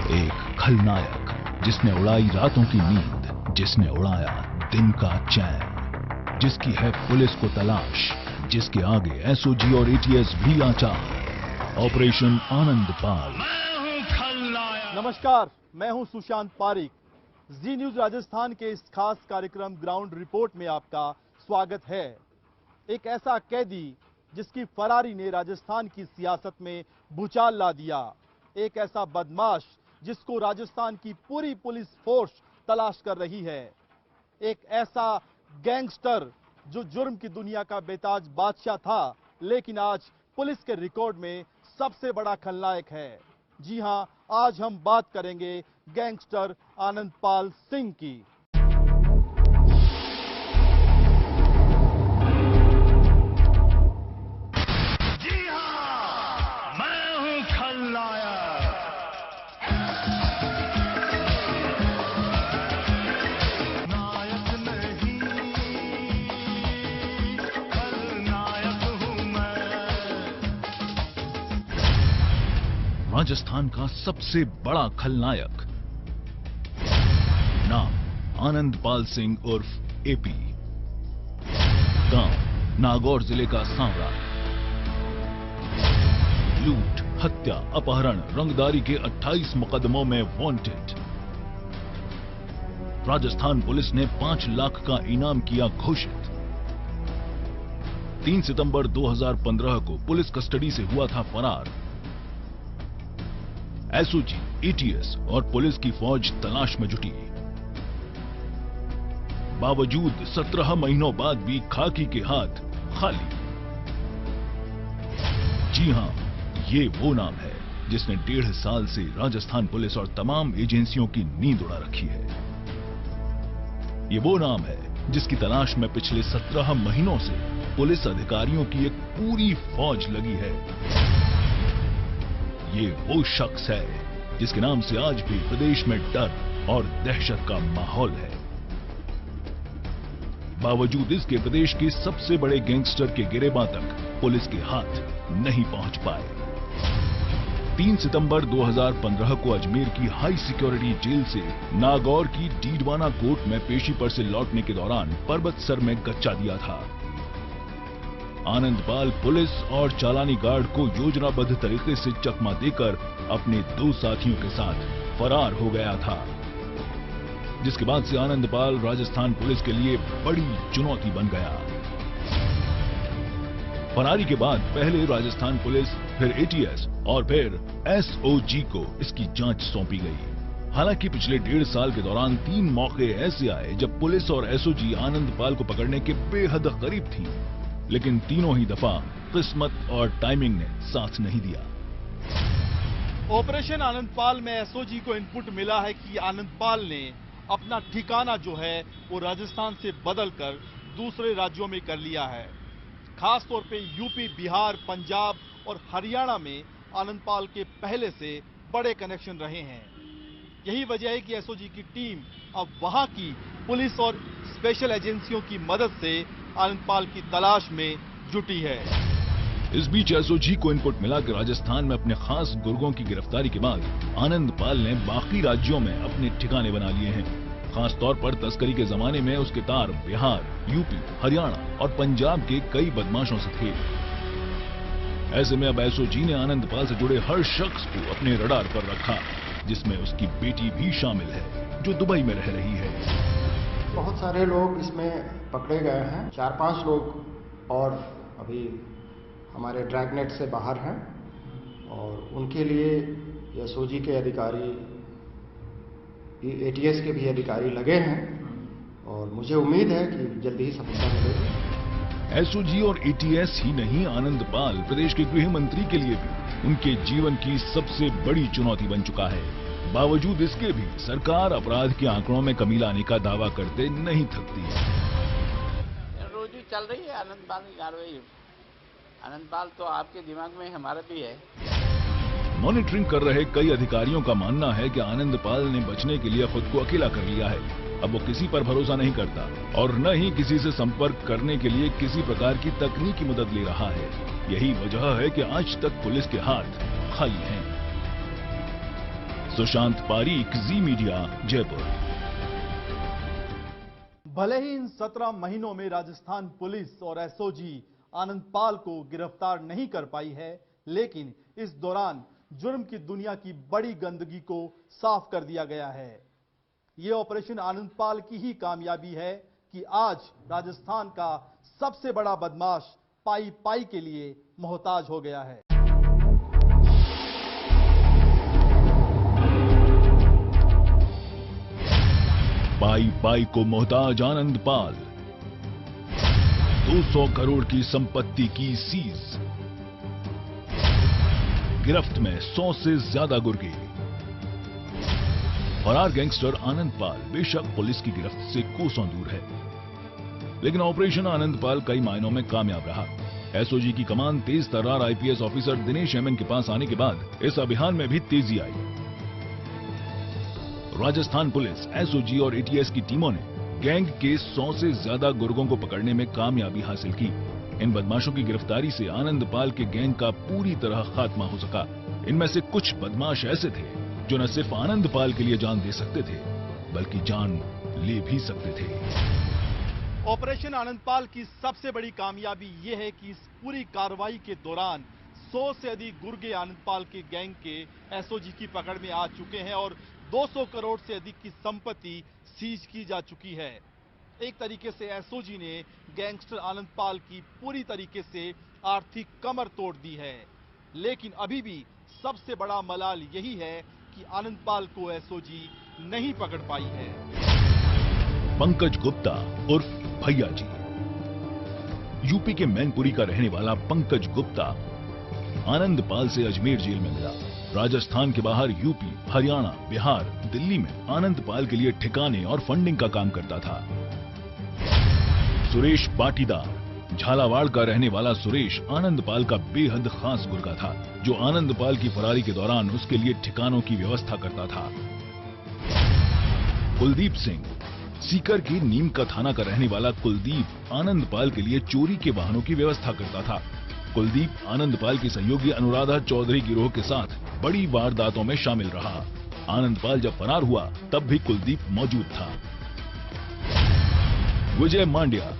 एक खलनायक जिसने उड़ाई रातों की नींद, जिसने उड़ाया दिन का चैन, जिसकी है पुलिस को तलाश, जिसके आगे एसओजी और एटीएस भी आचार। ऑपरेशन आनंद पाल। नमस्कार, मैं हूं सुशांत पारिक। जी न्यूज राजस्थान के इस खास कार्यक्रम ग्राउंड रिपोर्ट में आपका स्वागत है। एक ऐसा कैदी जिसकी फरारी ने राजस्थान की सियासत में भूचाल ला दिया, एक ऐसा बदमाश जिसको राजस्थान की पूरी पुलिस फोर्स तलाश कर रही है, एक ऐसा गैंगस्टर जो जुर्म की दुनिया का बेताज बादशाह था, लेकिन आज पुलिस के रिकॉर्ड में सबसे बड़ा खलनायक है। जी हां, आज हम बात करेंगे गैंगस्टर आनंदपाल सिंह की। राजस्थान का सबसे बड़ा खलनायक, नाम आनंदपाल सिंह उर्फ एपी, गांव नागौर जिले का सांवरा। लूट, हत्या, अपहरण, रंगदारी के 28 मुकदमों में वांटेड। राजस्थान पुलिस ने 5 लाख का इनाम किया घोषित। 3 सितंबर 2015 को पुलिस कस्टडी से हुआ था फरार। एसओजी, एटीएस और पुलिस की फौज तलाश में जुटी। बावजूद 17 महीनों बाद भी खाकी के हाथ खाली। जी हां, ये वो नाम है जिसने 1.5 साल से राजस्थान पुलिस और तमाम एजेंसियों की नींद उड़ा रखी है। ये वो नाम है जिसकी तलाश में पिछले 17 महीनों से पुलिस अधिकारियों की एक पूरी फौज लगी है। ये वो शख्स है जिसके नाम से आज भी प्रदेश में डर और दहशत का माहौल है। बावजूद इसके प्रदेश के सबसे बड़े गैंगस्टर के गिरेबां तक पुलिस के हाथ नहीं पहुंच पाए। 3 सितंबर 2015 को अजमेर की हाई सिक्योरिटी जेल से नागौर की डीडवाना कोर्ट में पेशी पर से लौटने के दौरान पर्वत सर में गच्चा दिया था। आनंदपाल पुलिस और चालानी गार्ड को योजनाबद्ध तरीके से चकमा देकर अपने 2 साथियों के साथ फरार हो गया था, जिसके बाद से आनंदपाल राजस्थान पुलिस के लिए बड़ी चुनौती बन गया। फरारी के बाद पहले राजस्थान पुलिस, फिर एटीएस और फिर एसओजी को इसकी जांच सौंपी गई। हालांकि पिछले 1.5 साल के दौरान 3 मौके ऐसे आए जब पुलिस और एसओजी आनंदपाल को पकड़ने के बेहद करीब थी, लेकिन तीनों ही दफा किस्मत और टाइमिंग ने साथ नहीं दिया। ऑपरेशन आनंदपाल में एसओजी को इनपुट मिला है कि आनंदपाल ने अपना ठिकाना जो है वो राजस्थान से बदलकर दूसरे राज्यों में कर लिया है। खास तौर पे यूपी, बिहार, पंजाब और हरियाणा में आनंदपाल के पहले से बड़े कनेक्शन रहे हैं। यही वजह है कि एसओजी की टीम अब वहां की पुलिस और स्पेशल एजेंसियों की मदद से आनंदपाल की तलाश में जुटी है। इस बीच एसओजी को इनपुट मिला कि राजस्थान में अपने खास गुर्गों की गिरफ्तारी के बाद आनंदपाल ने बाकी राज्यों में अपने ठिकाने बना लिए हैं। खास तौर पर तस्करी के जमाने में उसके तार बिहार, यूपी, हरियाणा और पंजाब के कई बदमाशों से थे। ऐसे में अब एसओजी ने आनंदपाल से जुड़े हर शख्स को अपने रडार पर रखा, जिसमें उसकी बेटी भी शामिल है जो दुबई में रह रही है। बहुत सारे लोग इसमें पकड़े गए हैं, 4-5 लोग और अभी हमारे ड्रैगनेट से बाहर हैं और उनके लिए एसओजी के अधिकारी, एटीएस के भी अधिकारी लगे हैं और मुझे उम्मीद है कि जल्दी ही सफलता मिलेगी। एसओजी और एटीएस ही नहीं, आनंदपाल प्रदेश के गृह मंत्री के लिए भी उनके जीवन की सबसे बड़ी चुनौती बन चुका है। बावजूद इसके भी सरकार अपराध के आंकड़ों में कमी लाने का दावा करते नहीं थकती है। रोजी चल रही है आनंदपाल की कार्रवाई। आनंदपाल तो आपके दिमाग में हमारा भी है। मॉनिटरिंग कर रहे कई अधिकारियों का मानना है कि आनंदपाल ने बचने के लिए खुद को अकेला कर लिया है। अब वो किसी पर भरोसा नहीं करता और न ही किसी से संपर्क करने के लिए किसी प्रकार की तकनीकी मदद ले रहा है। यही वजह है कि आज तक पुलिस के हाथ खाली हैं। सुशांत पारीक, जी मीडिया, जयपुर। भले ही इन 17 महीनों में राजस्थान पुलिस और एसओजी आनंदपाल को गिरफ्तार नहीं कर पाई है, लेकिन इस दौरान जुर्म की दुनिया की बड़ी गंदगी को साफ कर दिया गया है। यह ऑपरेशन आनंदपाल की ही कामयाबी है कि आज राजस्थान का सबसे बड़ा बदमाश पाई पाई के लिए मोहताज हो गया है। पाई पाई को मोहताज आनंदपाल, 200 करोड़ की संपत्ति की सीज, गिरफ्त में 100 से ज्यादा गुर्गे। फरार गैंगस्टर आनंदपाल बेशक पुलिस की गिरफ्त से कोसों दूर है, लेकिन ऑपरेशन आनंदपाल कई मायनों में कामयाब रहा। एसओजी की कमान तेज तर्रार आईपीएस ऑफिसर दिनेश एमएन के पास आने के बाद इस अभियान में भी तेजी आई। राजस्थान पुलिस, एसओजी और एटीएस की टीमों ने गैंग के 100 से ज्यादा गुर्गों को पकड़ने में कामयाबी हासिल की। इन बदमाशों की गिरफ्तारी से आनंदपाल के गैंग का पूरी तरह खात्मा हो सका। इनमें से कुछ बदमाश ऐसे थे जो न सिर्फ आनंदपाल के लिए जान दे सकते थे, बल्कि जान ले भी सकते थे। ऑपरेशन आनंदपाल की सबसे बड़ी कामयाबी यह है कि इस पूरी कार्रवाई के दौरान 100 से अधिक गुर्गे आनंदपाल के गैंग के एसओजी की पकड़ में आ चुके हैं और 200 करोड़ से अधिक की संपत्ति सीज की जा चुकी है। एक तरीके से एसओजी ने गैंगस्टर आनंदपाल की पूरी तरीके से आर्थिक कमर तोड़ दी है, लेकिन अभी भी सबसे बड़ा मलाल यही है कि आनंदपाल को एसओजी नहीं पकड़ पाई है। पंकज गुप्ता उर्फ भैया जी, यूपी के मैनपुरी का रहने वाला पंकज गुप्ता आनंदपाल से अजमेर जेल में मिला। राजस्थान के बाहर यूपी, हरियाणा, बिहार, दिल्ली में आनंदपाल के लिए ठिकाने और फंडिंग का काम करता था। सुरेश पाटीदार, झालावाड़ का रहने वाला सुरेश आनंदपाल का बेहद खास गुर्गा था, जो आनंदपाल की फरारी के दौरान उसके लिए ठिकानों की व्यवस्था करता था। कुलदीप सिंह, सीकर की नीम का थाना का रहने वाला कुलदीप आनंदपाल के लिए चोरी के वाहनों की व्यवस्था करता था। कुलदीप आनंदपाल की सहयोगी अनुराधा चौधरी गिरोह के साथ बड़ी वारदातों में शामिल रहा। आनंदपाल जब फरार हुआ तब भी कुलदीप मौजूद था। विजय मांड्या,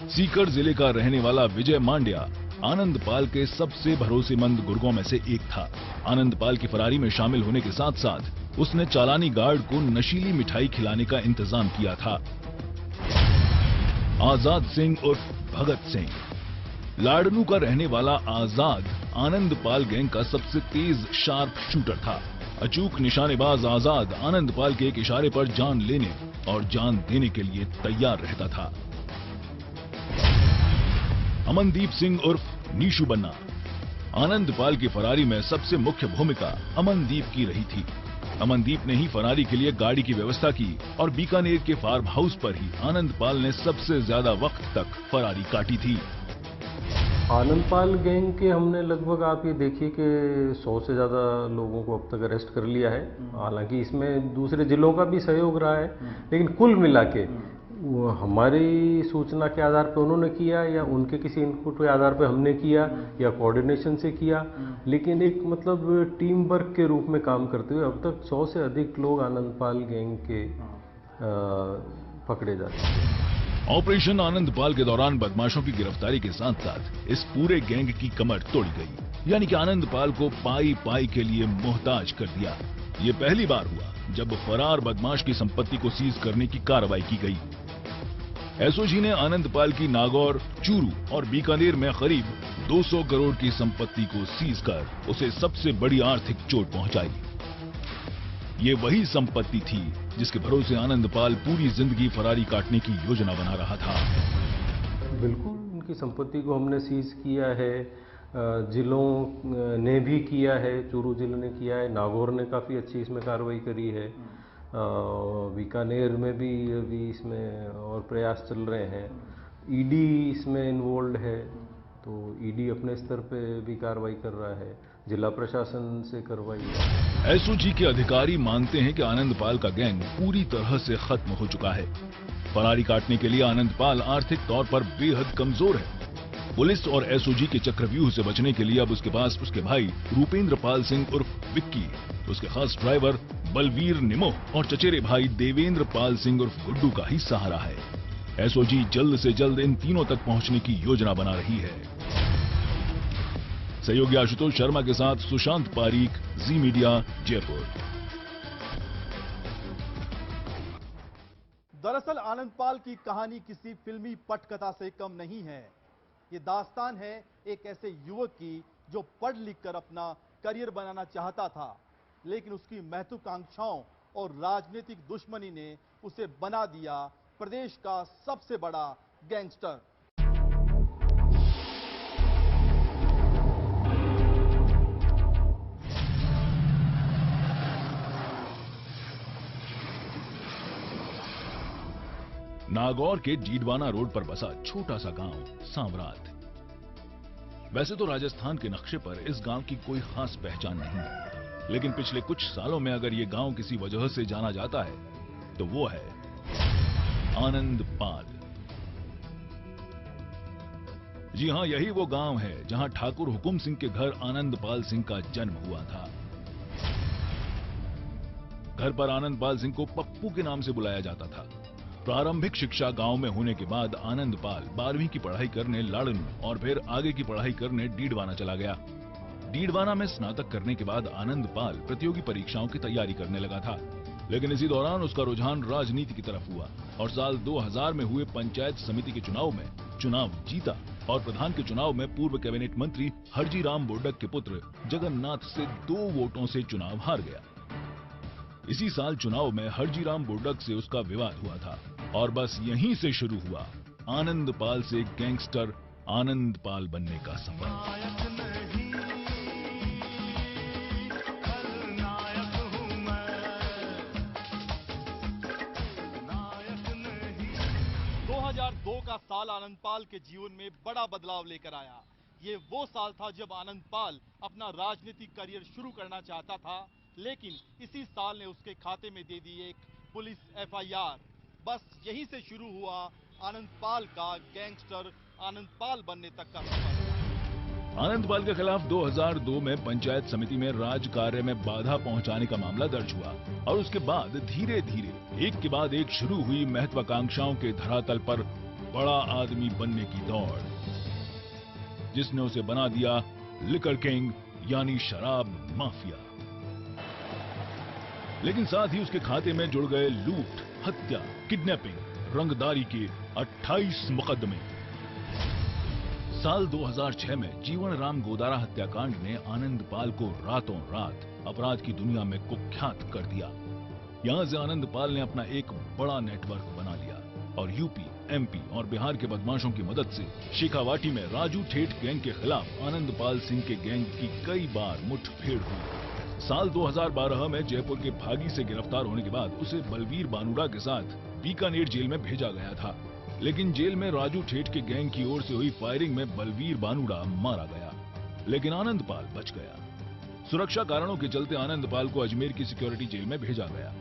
सीकर जिले का रहने वाला विजय मांड्या आनंदपाल के सबसे भरोसेमंद गुर्गों में से एक था। आनंदपाल की फरारी में शामिल होने के साथ साथ उसने चालानी गार्ड को नशीली मिठाई खिलाने का इंतजाम किया था। आजाद सिंह उर्फ भगत सिंह, लाडनू का रहने वाला आजाद आनंदपाल गैंग का सबसे तेज शार्प शूटर था। अचूक निशानेबाज आजाद आनंदपाल के एक इशारे पर जान लेने और जान देने के लिए तैयार रहता था। अमनदीप सिंह उर्फ नीशू बन्ना, आनंदपाल की फरारी में सबसे मुख्य भूमिका अमनदीप की रही थी। अमनदीप ने ही फरारी के लिए गाड़ी की व्यवस्था की और बीकानेर के फार्म हाउस पर ही आनंदपाल ने सबसे ज्यादा वक्त तक फरारी काटी थी। आनंदपाल गैंग के हमने लगभग आप ये देखिए कि 100 से ज़्यादा लोगों को अब तक अरेस्ट कर लिया है। हालांकि इसमें दूसरे जिलों का भी सहयोग रहा है, लेकिन कुल मिला के हमारी सूचना के आधार पर उन्होंने किया या उनके किसी इनपुट के आधार पर हमने किया या कोऑर्डिनेशन से किया, लेकिन एक मतलब टीम वर्क के रूप में काम करते हुए अब तक 100 से अधिक लोग आनंदपाल गैंग के पकड़े जाते हैं। ऑपरेशन आनंदपाल के दौरान बदमाशों की गिरफ्तारी के साथ साथ इस पूरे गैंग की कमर तोड़ी गई, यानी कि आनंदपाल को पाई पाई के लिए मोहताज कर दिया। ये पहली बार हुआ जब फरार बदमाश की संपत्ति को सीज करने की कार्रवाई की गई। एसओजी ने आनंदपाल की नागौर, चूरू और बीकानेर में करीब 200 करोड़ की संपत्ति को सीज कर उसे सबसे बड़ी आर्थिक चोट पहुंचाई। ये वही संपत्ति थी जिसके भरोसे आनंदपाल पूरी जिंदगी फरारी काटने की योजना बना रहा था। बिल्कुल, उनकी संपत्ति को हमने सीज किया है, जिलों ने भी किया है, चूरू जिले ने किया है, नागौर ने काफ़ी अच्छी इसमें कार्रवाई करी है, बीकानेर में भी अभी इसमें और प्रयास चल रहे हैं। ईडी इसमें इन्वॉल्व है, तो ईडी अपने स्तर पे भी कार्रवाई कर रहा है, जिला प्रशासन से कार्रवाई है। एसओजी के अधिकारी मानते हैं कि आनंदपाल का गैंग पूरी तरह से खत्म हो चुका है। फरारी काटने के लिए आनंदपाल आर्थिक तौर पर बेहद कमजोर है। पुलिस और एसओजी के चक्रव्यूह से बचने के लिए अब उसके पास उसके भाई रूपेंद्र पाल सिंह उर्फ विक्की, उसके खास ड्राइवर बलवीर निमोह और चचेरे भाई देवेंद्र पाल सिंह उर्फ गुड्डू का ही सहारा है। एसओजी जल्द से जल्द इन तीनों तक पहुंचने की योजना बना रही है। सहयोगी आशुतोष शर्मा के साथ सुशांत पारीक, जी मीडिया, जयपुर। दरअसल आनंदपाल की कहानी किसी फिल्मी पटकथा से कम नहीं है। ये दास्तान है एक ऐसे युवक की जो पढ़ लिख कर अपना करियर बनाना चाहता था, लेकिन उसकी महत्वाकांक्षाओं और राजनीतिक दुश्मनी ने उसे बना दिया प्रदेश का सबसे बड़ा गैंगस्टर। नागौर के डीडवाना रोड पर बसा छोटा सा गांव सांवरात। वैसे तो राजस्थान के नक्शे पर इस गांव की कोई खास पहचान नहीं है, लेकिन पिछले कुछ सालों में अगर ये गांव किसी वजह से जाना जाता है तो वो है आनंदपाल। जी हां, यही वो गांव है जहां ठाकुर हुकुम सिंह के घर आनंदपाल सिंह का जन्म हुआ था। घर पर आनंदपाल सिंह को पप्पू के नाम से बुलाया जाता था। प्रारंभिक शिक्षा गांव में होने के बाद आनंदपाल 12वीं की पढ़ाई करने लाड़नू और फिर आगे की पढ़ाई करने डीडवाना चला गया। डीडवाना में स्नातक करने के बाद आनंदपाल प्रतियोगी परीक्षाओं की तैयारी करने लगा था, लेकिन इसी दौरान उसका रुझान राजनीति की तरफ हुआ और साल 2000 में हुए पंचायत समिति के चुनाव में चुनाव जीता और प्रधान के चुनाव में पूर्व कैबिनेट मंत्री हरजीराम बोडक के पुत्र जगन्नाथ से 2 वोटों से चुनाव हार गया। इसी साल चुनाव में हरजीराम बोडक से उसका विवाद हुआ था और बस यहीं से शुरू हुआ आनंदपाल से गैंगस्टर आनंदपाल बनने का सफर। का साल आनंदपाल के जीवन में बड़ा बदलाव लेकर आया। ये वो साल था जब आनंदपाल अपना राजनीतिक करियर शुरू करना चाहता था, लेकिन इसी साल ने उसके खाते में दे दी एक पुलिस एफआईआर। बस यहीं से शुरू हुआ आनंदपाल का गैंगस्टर आनंदपाल बनने तक का सफर। आनंदपाल के खिलाफ 2002 में पंचायत समिति में राज कार्य में बाधा पहुंचाने का मामला दर्ज हुआ और उसके बाद धीरे धीरे एक के बाद एक शुरू हुई महत्वाकांक्षाओं के धरातल पर बड़ा आदमी बनने की दौड़, जिसने उसे बना दिया लिकर किंग यानी शराब माफिया। लेकिन साथ ही उसके खाते में जुड़ गए लूट, हत्या, किडनैपिंग, रंगदारी के 28 मुकदमे। साल 2006 में जीवन राम गोदारा हत्याकांड ने आनंदपाल को रातों रात अपराध की दुनिया में कुख्यात कर दिया। यहां से आनंदपाल ने अपना एक बड़ा नेटवर्क बना लिया और यूपी, एमपी और बिहार के बदमाशों की मदद से शेखावाटी में राजू ठेठ गैंग के खिलाफ आनंदपाल सिंह के गैंग की कई बार मुठभेड़ हुई। साल 2012 में जयपुर के भागी से गिरफ्तार होने के बाद उसे बलवीर बानुड़ा के साथ बीकानेर जेल में भेजा गया था, लेकिन जेल में राजू ठेठ के गैंग की ओर से हुई फायरिंग में बलवीर बानुड़ा मारा गया, लेकिन आनंदपाल बच गया। सुरक्षा कारणों के चलते आनंदपाल को अजमेर की सिक्योरिटी जेल में भेजा गया।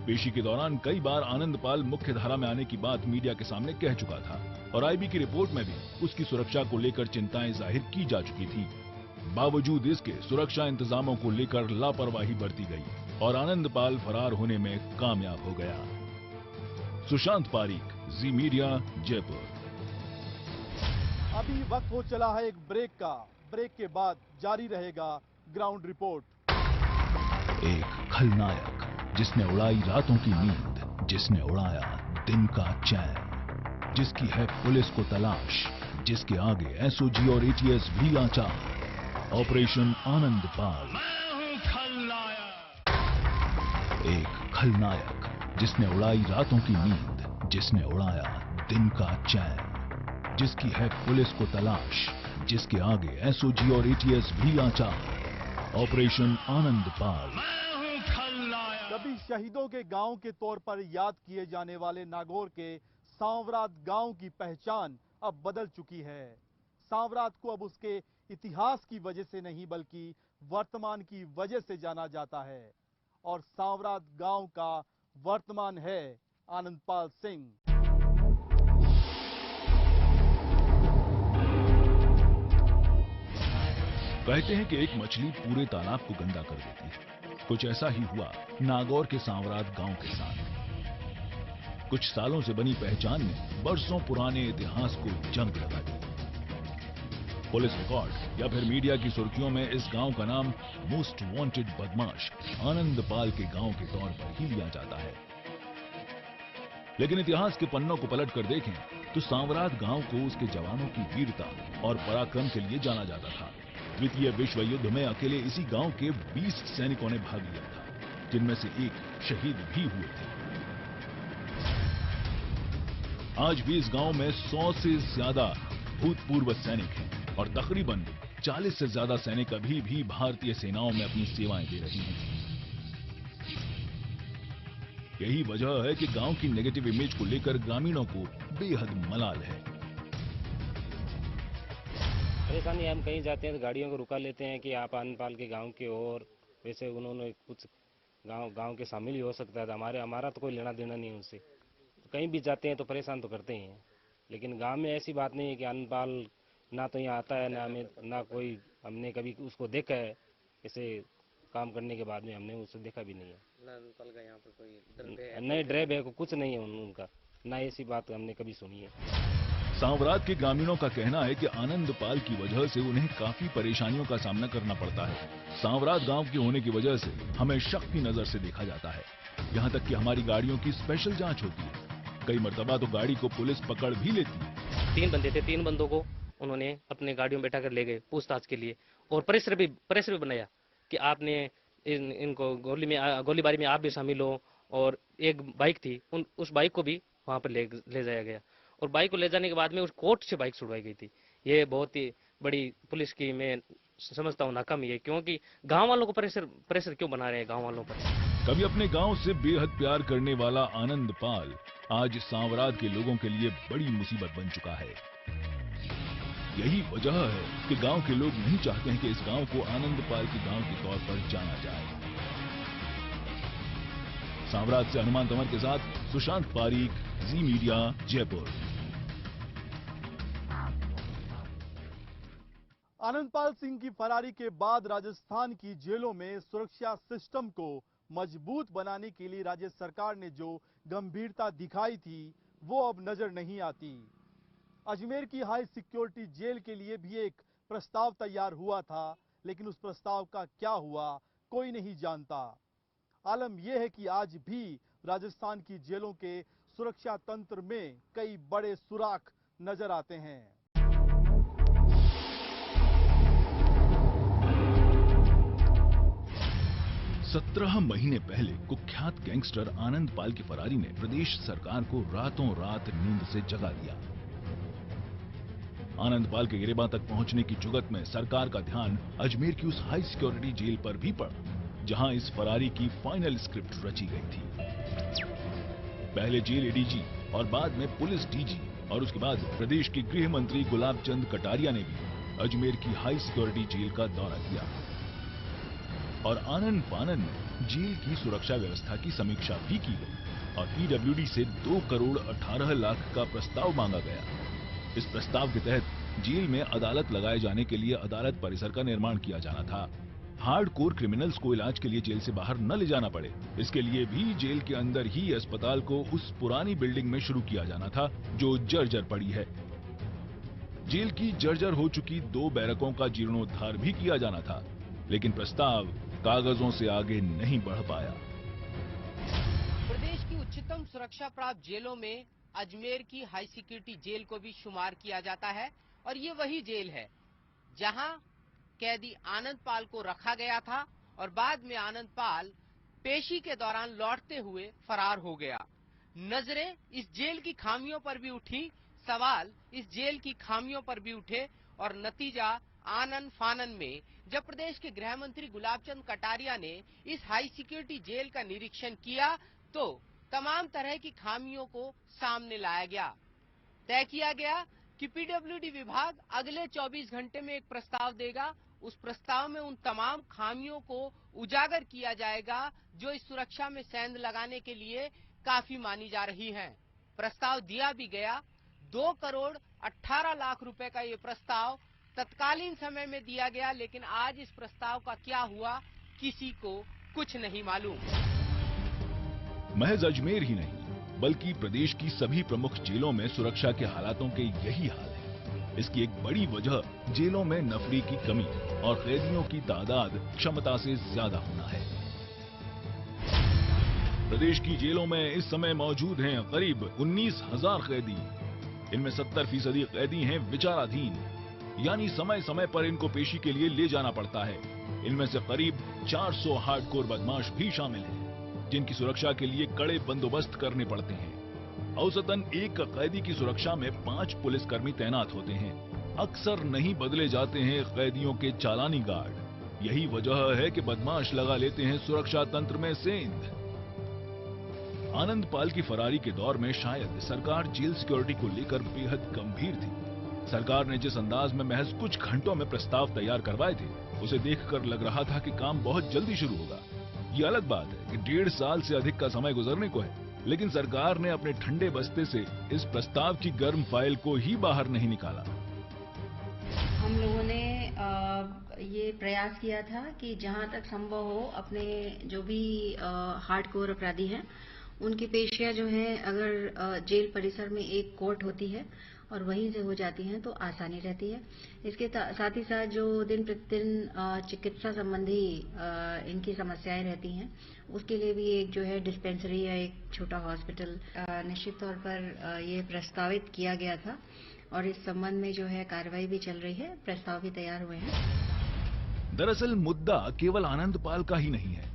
पेशी के दौरान कई बार आनंदपाल मुख्य धारा में आने की बात मीडिया के सामने कह चुका था और आईबी की रिपोर्ट में भी उसकी सुरक्षा को लेकर चिंताएं जाहिर की जा चुकी थी। बावजूद इसके सुरक्षा इंतजामों को लेकर लापरवाही बरती गई और आनंदपाल फरार होने में कामयाब हो गया। सुशांत पारीक, जी मीडिया, जयपुर। अभी वक्त हो चला है एक ब्रेक का। ब्रेक के बाद जारी रहेगा ग्राउंड रिपोर्ट। एक खलनायक जिसने उड़ाई रातों की नींद, जिसने उड़ाया दिन का चैन, जिसकी है पुलिस को तलाश, जिसके आगे एसओजी और एटीएस भी लाचार। ऑपरेशन आनंदपाल। एक खलनायक जिसने उड़ाई रातों की नींद, जिसने उड़ाया दिन का चैन, जिसकी है पुलिस को तलाश, जिसके आगे एसओजी और एटीएस भी लाचार। ऑपरेशन आनंदपाल। कभी शहीदों के गांव के तौर पर याद किए जाने वाले नागौर के सांवरात गांव की पहचान अब बदल चुकी है। सांवरात को अब उसके इतिहास की वजह से नहीं बल्कि वर्तमान की वजह से जाना जाता है और सांवरात गांव का वर्तमान है आनंदपाल सिंह। कहते हैं कि एक मछली पूरे तालाब को गंदा कर देती है। कुछ ऐसा ही हुआ नागौर के सांवरात गांव के साथ। कुछ सालों से बनी पहचान ने बरसों पुराने इतिहास को जंग लगा दी। पुलिस रिकॉर्ड या फिर मीडिया की सुर्खियों में इस गांव का नाम मोस्ट वांटेड बदमाश आनंदपाल के गांव के तौर पर ही लिया जाता है। लेकिन इतिहास के पन्नों को पलट कर देखें तो सांवरात गांव को उसके जवानों की वीरता और पराक्रम के लिए जाना जाता था। द्वितीय विश्व युद्ध में अकेले इसी गांव के 20 सैनिकों ने भाग लिया था, जिनमें से एक शहीद भी हुए थे। आज भी इस गांव में 100 से ज्यादा भूतपूर्व सैनिक हैं और तकरीबन 40 से ज्यादा सैनिक अभी भी भारतीय सेनाओं में अपनी सेवाएं दे रही हैं। यही वजह है कि गांव की नेगेटिव इमेज को लेकर ग्रामीणों को बेहद मलाल है। परेशानी, हम कहीं जाते हैं तो गाड़ियों को रुका लेते हैं कि आप आनंदपाल के गांव के, और वैसे उन्होंने कुछ गांव के शामिल ही हो सकता है। हमारा तो कोई लेना देना नहीं उनसे। तो कहीं भी जाते हैं तो परेशान तो करते ही हैं, लेकिन गांव में ऐसी बात नहीं है कि आनंदपाल ना तो यहाँ आता है ना कोई हमने कभी उसको देखा है। ऐसे काम करने के बाद में हमने उसे देखा भी नहीं है। आनंदपाल का यहाँ पर कोई नहीं ड्राइव है, कुछ नहीं है उनका, ना ऐसी बात हमने कभी सुनी है। सांवरात के ग्रामीणों का कहना है कि आनंदपाल की वजह से उन्हें काफी परेशानियों का सामना करना पड़ता है। सांवरात गांव के होने की वजह से हमें शक की नजर से देखा जाता है। यहाँ तक कि हमारी गाड़ियों की स्पेशल जांच होती है। कई मर्तबा तो गाड़ी को पुलिस पकड़ भी लेती है। 3 बंदे थे, 3 बंदों को उन्होंने अपने गाड़ियों में बैठा कर ले गए पूछताछ के लिए, और प्रेशर भी बनाया कि आपने इनको गोलीबारी में आप भी शामिल हो। और एक बाइक थी, उस बाइक को भी वहाँ पर ले जाया गया, और बाइक को ले जाने के बाद में उस कोर्ट से बाइक छुड़वाई गई थी। ये बहुत ही बड़ी पुलिस की मैं समझता हूँ नाकामी है, क्योंकि गांव वालों को प्रेशर क्यों बना रहे हैं गांव वालों पर। कभी अपने गांव से बेहद प्यार करने वाला आनंदपाल आज सांवरात के लोगों के लिए बड़ी मुसीबत बन चुका है। यही वजह है कि गांव के लोग नहीं चाहते हैं कि इस गांव को आनंदपाल के गांव के तौर पर जाना जाए। सांवरात से हनुमान तंवर के साथ सुशांत पारीक, जी मीडिया, जयपुर। आनंदपाल सिंह की फरारी के बाद राजस्थान की जेलों में सुरक्षा सिस्टम को मजबूत बनाने के लिए राज्य सरकार ने जो गंभीरता दिखाई थी वो अब नजर नहीं आती। अजमेर की हाई सिक्योरिटी जेल के लिए भी एक प्रस्ताव तैयार हुआ था, लेकिन उस प्रस्ताव का क्या हुआ कोई नहीं जानता। आलम यह है कि आज भी राजस्थान की जेलों के सुरक्षा तंत्र में कई बड़े सुराख नजर आते हैं। 17 महीने पहले कुख्यात गैंगस्टर आनंदपाल की फरारी ने प्रदेश सरकार को रातों रात नींद से जगा दिया। आनंदपाल के गिरेबां तक पहुंचने की जुगत में सरकार का ध्यान अजमेर की उस हाई सिक्योरिटी जेल पर भी पड़ा, जहां इस फरारी की फाइनल स्क्रिप्ट रची गई थी। पहले जेल एडीजी और बाद में पुलिस डीजी और उसके बाद प्रदेश के गृह मंत्री गुलाब चंद कटारिया ने भी अजमेर की हाई सिक्योरिटी जेल का दौरा किया और आनंद फानन में जेल की सुरक्षा व्यवस्था की समीक्षा भी की गई और पीडब्ल्यूडी से 2 करोड़ 18 लाख का प्रस्ताव मांगा गया। इस प्रस्ताव के तहत जेल में अदालत लगाए जाने के लिए अदालत परिसर का निर्माण किया जाना था। हार्डकोर क्रिमिनल्स को इलाज के लिए जेल से बाहर न ले जाना पड़े, इसके लिए भी जेल के अंदर ही अस्पताल को उस पुरानी बिल्डिंग में शुरू किया जाना था जो जर्जर पड़ी है। जेल की जर्जर हो चुकी 2 बैरकों का जीर्णोद्धार भी किया जाना था, लेकिन प्रस्ताव कागजों से आगे नहीं बढ़ पाया। प्रदेश की उच्चतम सुरक्षा प्राप्त जेलों में अजमेर की हाई सिक्योरिटी जेल को भी शुमार किया जाता है और ये वही जेल है जहां कैदी आनंदपाल को रखा गया था और बाद में आनंदपाल पेशी के दौरान लौटते हुए फरार हो गया। नजरें इस जेल की खामियों पर भी उठी, सवाल इस जेल की खामियों पर भी उठे और नतीजा आनंद फानन में जब प्रदेश के गृह मंत्री गुलाब चंद कटारिया ने इस हाई सिक्योरिटी जेल का निरीक्षण किया तो तमाम तरह की खामियों को सामने लाया गया। तय किया गया कि पीडब्ल्यूडी विभाग अगले 24 घंटे में एक प्रस्ताव देगा। उस प्रस्ताव में उन तमाम खामियों को उजागर किया जाएगा जो इस सुरक्षा में सेंध लगाने के लिए काफी मानी जा रही हैं। प्रस्ताव दिया भी गया। 2 करोड़ 18 लाख रुपए का ये प्रस्ताव तत्कालीन समय में दिया गया, लेकिन आज इस प्रस्ताव का क्या हुआ किसी को कुछ नहीं मालूम। महज अजमेर ही नहीं बल्कि प्रदेश की सभी प्रमुख जेलों में सुरक्षा के हालातों के यही हाल है। इसकी एक बड़ी वजह जेलों में नफरी की कमी और कैदियों की तादाद क्षमता से ज्यादा होना है। प्रदेश की जेलों में इस समय मौजूद हैं करीब 19,000 कैदी। इनमें 70% कैदी हैं विचाराधीन, यानी समय समय पर इनको पेशी के लिए ले जाना पड़ता है। इनमें से करीब 400 हार्डकोर बदमाश भी शामिल हैं, जिनकी सुरक्षा के लिए कड़े बंदोबस्त करने पड़ते हैं। औसतन एक कैदी की सुरक्षा में 5 पुलिसकर्मी तैनात होते हैं। अक्सर नहीं बदले जाते हैं कैदियों के चालानी गार्ड। यही वजह है कि बदमाश लगा लेते हैं सुरक्षा तंत्र में सेंध। आनंद पाल की फरारी के दौर में शायद सरकार जेल सिक्योरिटी को लेकर बेहद गंभीर थी। सरकार ने जिस अंदाज में महज कुछ घंटों में प्रस्ताव तैयार करवाए थे, उसे देखकर लग रहा था कि काम बहुत जल्दी शुरू होगा। ये अलग बात है कि 1.5 साल से अधिक का समय गुजरने को है, लेकिन सरकार ने अपने ठंडे बस्ते से इस प्रस्ताव की गर्म फाइल को ही बाहर नहीं निकाला। हम लोगों ने ये प्रयास किया था कि जहां तक संभव हो अपने जो भी हार्डकोर अपराधी हैं उनकी पेशियां जो है अगर जेल परिसर में एक कोर्ट होती है और वहीं से हो जाती हैं तो आसानी रहती है। इसके साथ ही साथ जो दिन प्रतिदिन चिकित्सा संबंधी इनकी समस्याएं रहती हैं उसके लिए भी एक जो है डिस्पेंसरी या एक छोटा हॉस्पिटल निश्चित तौर पर ये प्रस्तावित किया गया था और इस संबंध में जो है कार्रवाई भी चल रही है, प्रस्ताव भी तैयार हुए हैं। दरअसल मुद्दा केवल आनंद पाल का ही नहीं है,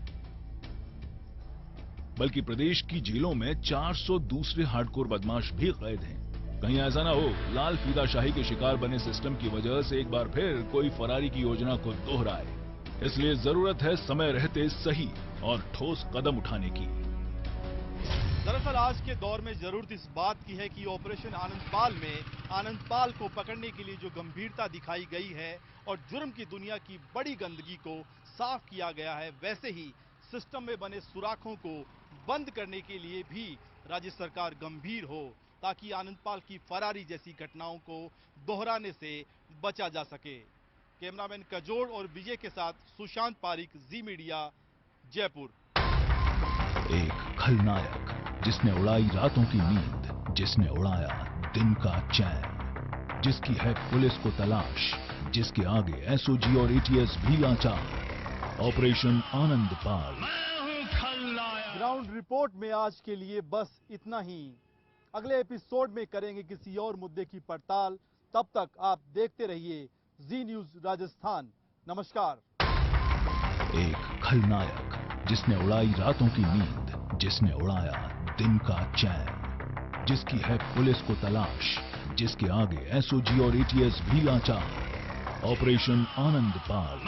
बल्कि प्रदेश की जेलों में 400 दूसरे हार्डकोर बदमाश भी कैद हैं। कहीं ऐसा ना हो लाल फीदाशाही के शिकार बने सिस्टम की वजह से एक बार फिर कोई फरारी की योजना को दोहराए। इसलिए जरूरत है समय रहते सही और ठोस कदम उठाने की। दरअसल आज के दौर में जरूरत इस बात की है कि ऑपरेशन आनंदपाल में आनंदपाल को पकड़ने के लिए जो गंभीरता दिखाई गई है और जुर्म की दुनिया की बड़ी गंदगी को साफ किया गया है, वैसे ही सिस्टम में बने सुराखों को बंद करने के लिए भी राज्य सरकार गंभीर हो, ताकि आनंदपाल की फरारी जैसी घटनाओं को दोहराने से बचा जा सके। कैमरामैन कजोड़ और विजय के साथ सुशांत पारिक, जी मीडिया, जयपुर। एक खलनायक जिसने उड़ाई रातों की नींद, जिसने उड़ाया दिन का चैन, जिसकी है पुलिस को तलाश, जिसके आगे एसओजी और एटीएस भी लाचार। ऑपरेशन आनंदपाल। ग्राउंड रिपोर्ट में आज के लिए बस इतना ही। अगले एपिसोड में करेंगे किसी और मुद्दे की पड़ताल। तब तक आप देखते रहिए जी न्यूज राजस्थान। नमस्कार। एक खलनायक जिसने उड़ाई रातों की नींद, जिसने उड़ाया दिन का चैन, जिसकी है पुलिस को तलाश, जिसके आगे एसओजी और एटीएस भी लाचार। ऑपरेशन आनंदपाल।